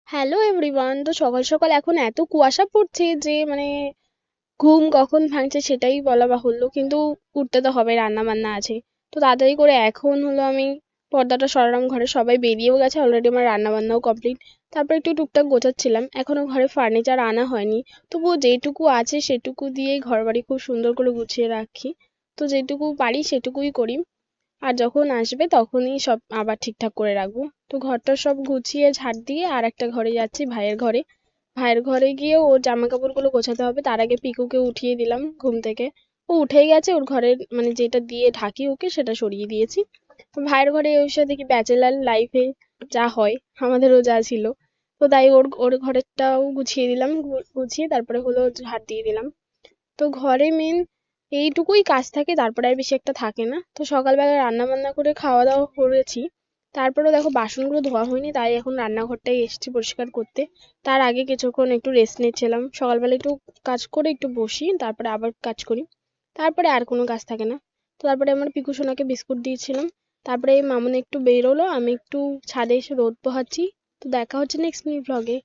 Hello everyone. তো সকাল সকাল এখন এত কুয়াশা পড়ছে যে ঘুম কখন ভাঙছে সেটাই বলা বাহুল্য, কিন্তু উঠতে তো হবে, রান্না বান্না আছে। তো তাড়াতাড়ি করে এখন হলো আমি পর্দাটা সরালাম, ঘরে সবাই বেরিয়েও গেছে অলরেডি, আমার রান্না বান্নাও কমপ্লিট। তারপর একটু টুকটাক গোছাচ্ছিলাম, এখনো ঘরে ফার্নিচার আনা হয়নি। তবুও যেটুকু আছে সেটুকু দিয়েই ঘর বাড়ি খুব সুন্দর করে গুছিয়ে রাখি। তো যেটুকু পারি সেটুকুই করি, আর যখন আসবে তখনই সব আবার ঠিকঠাক করে রাখবো। তো ঘরটা সব গুছিয়ে ঝাড় দিয়ে আর একটা ঘরে যাচ্ছি, ভাইয়ের ঘরে। ভাইয়ের ঘরে গিয়ে ওর জামা কাপড়গুলো গোছাতে হবে, তার আগে পিকুকে উঠিয়ে দিলাম ঘুম থেকে। ও উঠেই গেছে, ওর ঘরের যেটা দিয়ে ঢাকি ওকে সেটা সরিয়ে দিয়েছি। তো ভাইয়ের ঘরে এসে দেখি ব্যাচেলার লাইফে যা হয় আমাদেরও যা ছিল। তো তাই ওর ওর ঘরেরটাও গুছিয়ে দিলাম, গুছিয়ে তারপরে হলো ঝাড় দিয়ে দিলাম। তো ঘরে মেন এইটুকুই কাজ থাকে, তারপরে আর বেশি একটা থাকে না। তো সকালবেলা রান্না বান্না করে খাওয়া দাওয়া করেছি, তারপরেও দেখো বাসনগুলো ধোয়া হয়নি, তাই এখন রান্নাঘরটাই এসেছি পরিষ্কার করতে। তার আগে কিছুক্ষণ একটু রেস্ট নিচ্ছিলাম, সকালবেলা একটু কাজ করে একটু বসি, তারপরে আবার কাজ করি। তারপরে আর কোনো কাজ থাকে না। তো তারপরে আমার পিকু সোনাকে বিস্কুট দিয়েছিলাম। তারপরে মামুন একটু বেরোলো, আমি একটু ছাদে এসে রোদ পোহাচ্ছি। তো দেখা হচ্ছে নেক্সট নিউ ব্লগে।